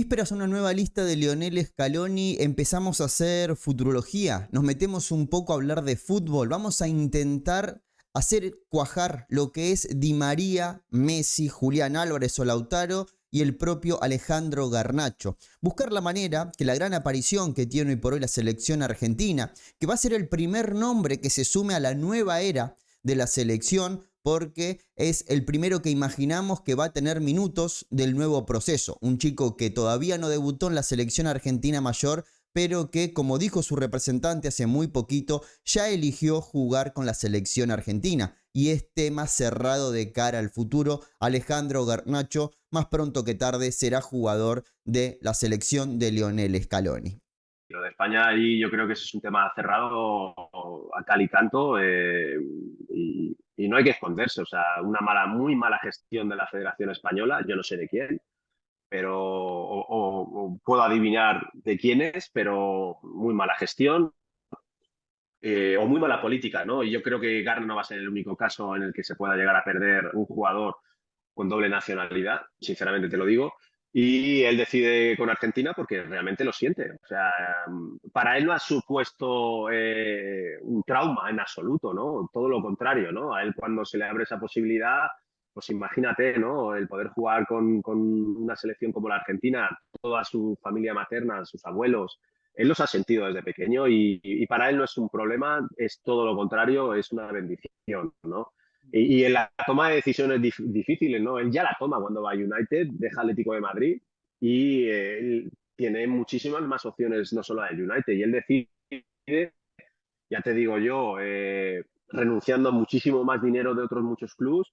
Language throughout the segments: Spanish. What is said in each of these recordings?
En vísperas a una nueva lista de Lionel Scaloni empezamos a hacer futurología, nos metemos un poco a hablar de fútbol, vamos a intentar hacer cuajar lo que es Di María, Messi, Julián Álvarez o Lautaro y el propio Alejandro Garnacho. Buscar la manera que la gran aparición que tiene hoy por hoy la selección argentina, que va a ser el primer nombre que se sume a la nueva era de la selección, porque es el primero que imaginamos que va a tener minutos del nuevo proceso. Un chico que todavía no debutó en la selección argentina mayor, pero que, como dijo su representante hace muy poquito, ya eligió jugar con la selección argentina. Y es tema cerrado de cara al futuro. Alejandro Garnacho, más pronto que tarde, será jugador de la selección de Lionel Scaloni. Lo de España ahí yo creo que ese es un tema cerrado a cal y canto y no hay que esconderse. O sea, muy mala gestión de la Federación Española, yo no sé de quién, pero o puedo adivinar de quién es, pero muy mala gestión o muy mala política, ¿no? Y yo creo que Garner no va a ser el único caso en el que se pueda llegar a perder un jugador con doble nacionalidad, sinceramente te lo digo. Y él decide con Argentina porque realmente lo siente. O sea, para él no ha supuesto un trauma en absoluto, ¿no? Todo lo contrario, ¿no? A él cuando se le abre esa posibilidad, pues imagínate, ¿no? El poder jugar con una selección como la Argentina, toda su familia materna, sus abuelos, él los ha sentido desde pequeño y para él no es un problema, es todo lo contrario, es una bendición, ¿no? Y en la toma de decisiones difíciles, ¿no? Él ya la toma cuando va a United, deja Atlético de Madrid y él tiene muchísimas más opciones, no solo a United. Y él decide, ya te digo yo, renunciando a muchísimo más dinero de otros muchos clubes,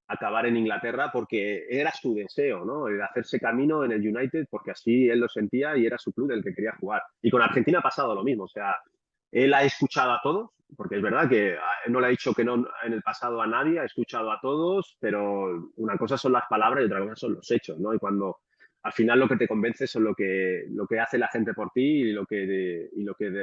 acabar en Inglaterra porque era su deseo, ¿no? El hacerse camino en el United porque así él lo sentía y era su club del que quería jugar. Y con Argentina ha pasado lo mismo, o sea, él ha escuchado a todos, porque es verdad que no le ha dicho que no en el pasado a nadie, ha escuchado a todos, pero una cosa son las palabras y otra cosa son los hechos, ¿no? Y cuando al final lo que te convence son lo que hace la gente por ti y lo que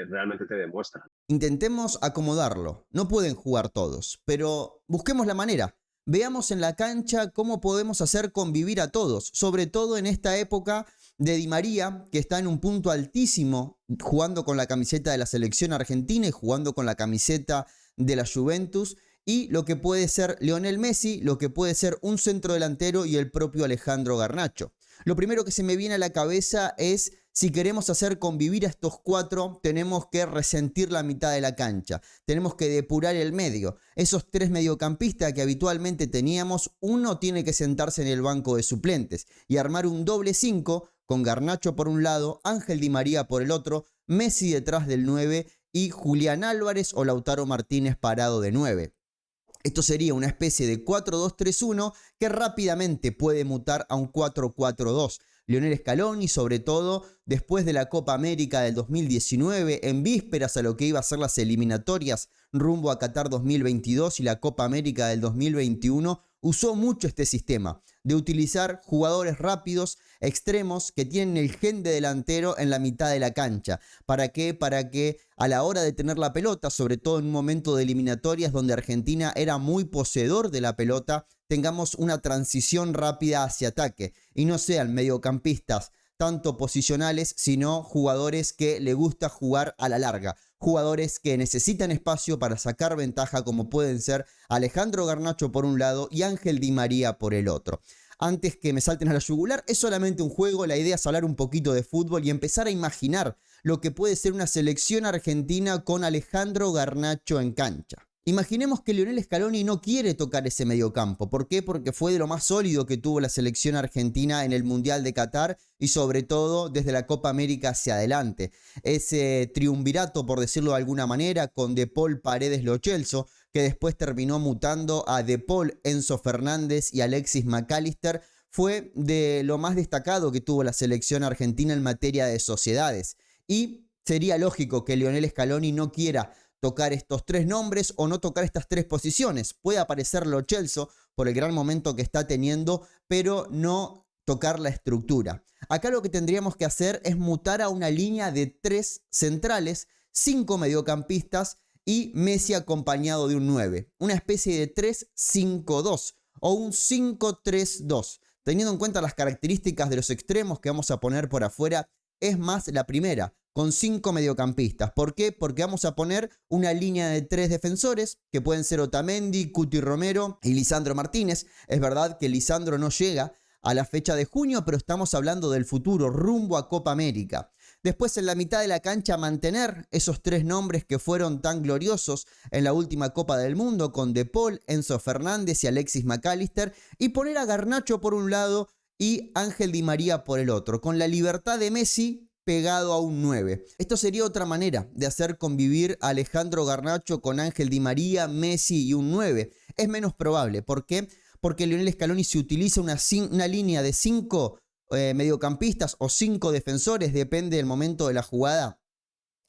realmente te demuestra. Intentemos acomodarlo. No pueden jugar todos, pero busquemos la manera. Veamos en la cancha cómo podemos hacer convivir a todos, sobre todo en esta época de Di María, que está en un punto altísimo, jugando con la camiseta de la selección argentina y jugando con la camiseta de la Juventus, y lo que puede ser Lionel Messi, lo que puede ser un centrodelantero y el propio Alejandro Garnacho. Lo primero que se me viene a la cabeza es, si queremos hacer convivir a estos cuatro, tenemos que resentir la mitad de la cancha. Tenemos que depurar el medio. Esos tres mediocampistas que habitualmente teníamos, uno tiene que sentarse en el banco de suplentes y armar un doble 5 con Garnacho por un lado, Ángel Di María por el otro, Messi detrás del 9 y Julián Álvarez o Lautaro Martínez parado de 9. Esto sería una especie de 4-2-3-1 que rápidamente puede mutar a un 4-4-2. Lionel Scaloni, sobre todo después de la Copa América del 2019, en vísperas a lo que iba a ser las eliminatorias rumbo a Qatar 2022 y la Copa América del 2021, usó mucho este sistema de utilizar jugadores rápidos, extremos, que tienen el gen de delantero en la mitad de la cancha. ¿Para qué? Para que a la hora de tener la pelota, sobre todo en un momento de eliminatorias donde Argentina era muy poseedor de la pelota, tengamos una transición rápida hacia ataque y no sean mediocampistas tanto posicionales, sino jugadores que le gusta jugar a la larga. Jugadores que necesitan espacio para sacar ventaja, como pueden ser Alejandro Garnacho por un lado y Ángel Di María por el otro. Antes que me salten a la yugular, es solamente un juego, la idea es hablar un poquito de fútbol y empezar a imaginar lo que puede ser una selección argentina con Alejandro Garnacho en cancha. Imaginemos que Lionel Scaloni no quiere tocar ese mediocampo. ¿Por qué? Porque fue de lo más sólido que tuvo la selección argentina en el Mundial de Qatar y sobre todo desde la Copa América hacia adelante. Ese triunvirato, por decirlo de alguna manera, con De Paul, Paredes, Lo Celso, que después terminó mutando a De Paul, Enzo Fernández y Alexis McAllister, fue de lo más destacado que tuvo la selección argentina en materia de sociedades. Y sería lógico que Lionel Scaloni no quiera tocar estos tres nombres o no tocar estas tres posiciones. Puede aparecer Lo Celso por el gran momento que está teniendo, pero no tocar la estructura. Acá lo que tendríamos que hacer es mutar a una línea de 3 centrales, 5 mediocampistas y Messi acompañado de un 9. Una especie de 3-5-2 o un 5-3-2. teniendo en cuenta las características de los extremos que vamos a poner por afuera, es más la primera, con 5 mediocampistas. ¿Por qué? Porque vamos a poner una línea de 3 defensores, que pueden ser Otamendi, Cuti Romero y Lisandro Martínez. Es verdad que Lisandro no llega a la fecha de junio, pero estamos hablando del futuro, rumbo a Copa América. Después, en la mitad de la cancha, mantener esos 3 nombres que fueron tan gloriosos en la última Copa del Mundo, con De Paul, Enzo Fernández y Alexis McAllister, y poner a Garnacho por un lado y Ángel Di María por el otro, con la libertad de Messi pegado a un 9. Esto sería otra manera de hacer convivir a Alejandro Garnacho con Ángel Di María, Messi y un 9. Es menos probable. ¿Por qué? Porque Lionel Scaloni se utiliza una línea de 5 mediocampistas o 5 defensores, depende del momento de la jugada.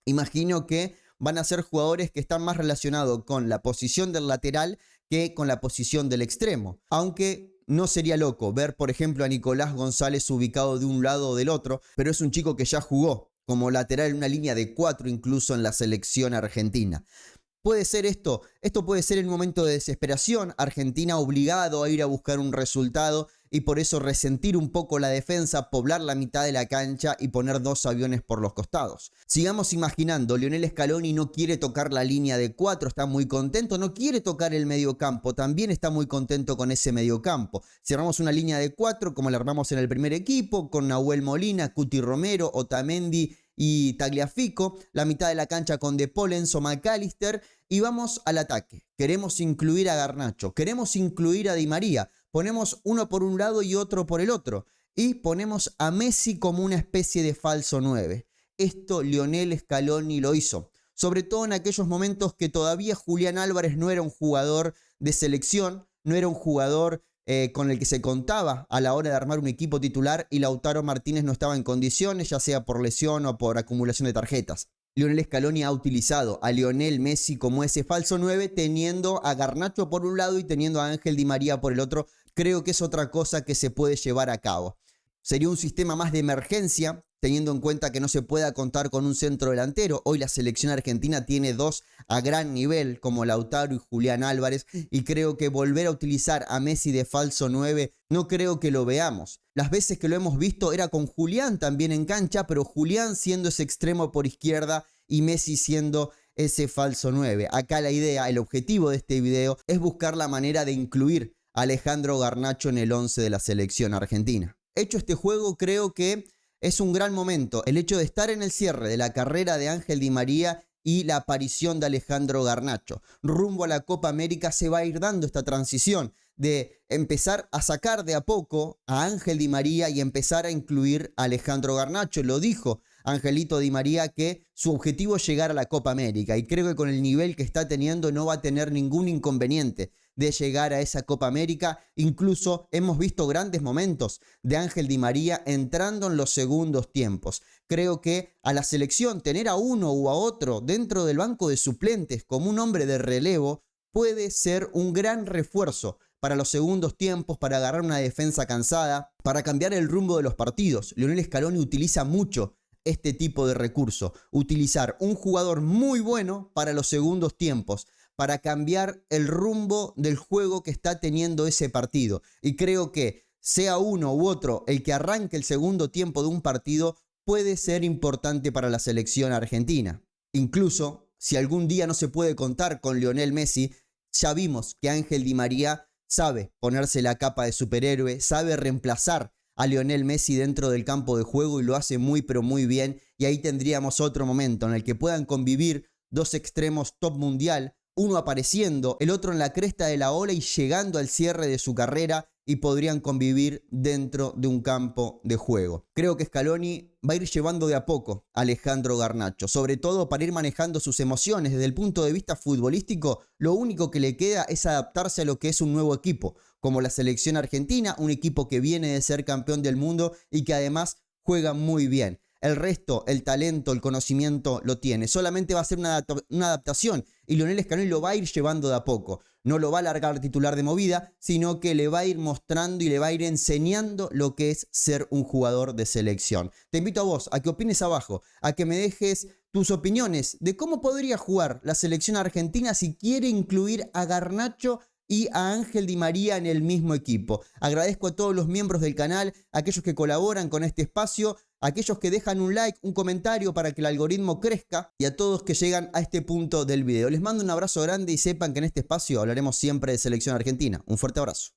Imagino que van a ser jugadores que están más relacionados con la posición del lateral que con la posición del extremo. Aunque no sería loco ver, por ejemplo, a Nicolás González ubicado de un lado o del otro, pero es un chico que ya jugó como lateral en una línea de 4 incluso en la selección argentina. Puede ser esto puede ser el momento de desesperación, Argentina obligado a ir a buscar un resultado y por eso resentir un poco la defensa, poblar la mitad de la cancha y poner 2 aviones por los costados. Sigamos imaginando, Lionel Scaloni no quiere tocar la línea de 4, está muy contento, no quiere tocar el mediocampo, también está muy contento con ese mediocampo. Si armamos una línea de 4 como la armamos en el primer equipo, con Nahuel Molina, Cuti Romero, Otamendi y Tagliafico, la mitad de la cancha con De Paul, Enzo McAllister, y vamos al ataque. Queremos incluir a Garnacho, queremos incluir a Di María, ponemos uno por un lado y otro por el otro, y ponemos a Messi como una especie de falso 9. Esto Lionel Scaloni lo hizo, sobre todo en aquellos momentos que todavía Julián Álvarez no era un jugador de selección, no era un jugador con el que se contaba a la hora de armar un equipo titular y Lautaro Martínez no estaba en condiciones, ya sea por lesión o por acumulación de tarjetas. Lionel Scaloni ha utilizado a Lionel Messi como ese falso 9, teniendo a Garnacho por un lado y teniendo a Ángel Di María por el otro. Creo que es otra cosa que se puede llevar a cabo. Sería un sistema más de emergencia, teniendo en cuenta que no se pueda contar con un centro delantero. Hoy la selección argentina tiene 2 a gran nivel, como Lautaro y Julián Álvarez, y creo que volver a utilizar a Messi de falso 9, no creo que lo veamos. Las veces que lo hemos visto era con Julián también en cancha, pero Julián siendo ese extremo por izquierda y Messi siendo ese falso 9. Acá la idea, el objetivo de este video es buscar la manera de incluir a Alejandro Garnacho en el 11 de la selección argentina. Hecho este juego, creo que es un gran momento el hecho de estar en el cierre de la carrera de Ángel Di María y la aparición de Alejandro Garnacho. Rumbo a la Copa América se va a ir dando esta transición de empezar a sacar de a poco a Ángel Di María y empezar a incluir a Alejandro Garnacho. Lo dijo Angelito Di María que su objetivo es llegar a la Copa América y creo que con el nivel que está teniendo no va a tener ningún inconveniente de llegar a esa Copa América. Incluso hemos visto grandes momentos de Ángel Di María entrando en los segundos tiempos. Creo que a la selección tener a uno u a otro dentro del banco de suplentes como un hombre de relevo puede ser un gran refuerzo para los segundos tiempos, para agarrar una defensa cansada, para cambiar el rumbo de los partidos. Lionel Scaloni utiliza mucho este tipo de recurso, utilizar un jugador muy bueno para los segundos tiempos, para cambiar el rumbo del juego que está teniendo ese partido. Y creo que sea uno u otro el que arranque el segundo tiempo de un partido puede ser importante para la selección argentina. Incluso si algún día no se puede contar con Lionel Messi, ya vimos que Ángel Di María sabe ponerse la capa de superhéroe, sabe reemplazar a Lionel Messi dentro del campo de juego y lo hace muy pero muy bien. Y ahí tendríamos otro momento en el que puedan convivir 2 extremos top mundial, uno apareciendo, el otro en la cresta de la ola y llegando al cierre de su carrera, y podrían convivir dentro de un campo de juego. Creo que Scaloni va a ir llevando de a poco a Alejandro Garnacho, sobre todo para ir manejando sus emociones. Desde el punto de vista futbolístico, lo único que le queda es adaptarse a lo que es un nuevo equipo, como la selección argentina, un equipo que viene de ser campeón del mundo y que además juega muy bien. El resto, el talento, el conocimiento lo tiene. Solamente va a ser una adaptación y Lionel Scaloni lo va a ir llevando de a poco. No lo va a largar titular de movida, sino que le va a ir mostrando y le va a ir enseñando lo que es ser un jugador de selección. Te invito a vos a que opines abajo, a que me dejes tus opiniones de cómo podría jugar la selección argentina si quiere incluir a Garnacho y a Ángel Di María en el mismo equipo. Agradezco a todos los miembros del canal, a aquellos que colaboran con este espacio, a aquellos que dejan un like, un comentario para que el algoritmo crezca y a todos que llegan a este punto del video. Les mando un abrazo grande y sepan que en este espacio hablaremos siempre de selección argentina. Un fuerte abrazo.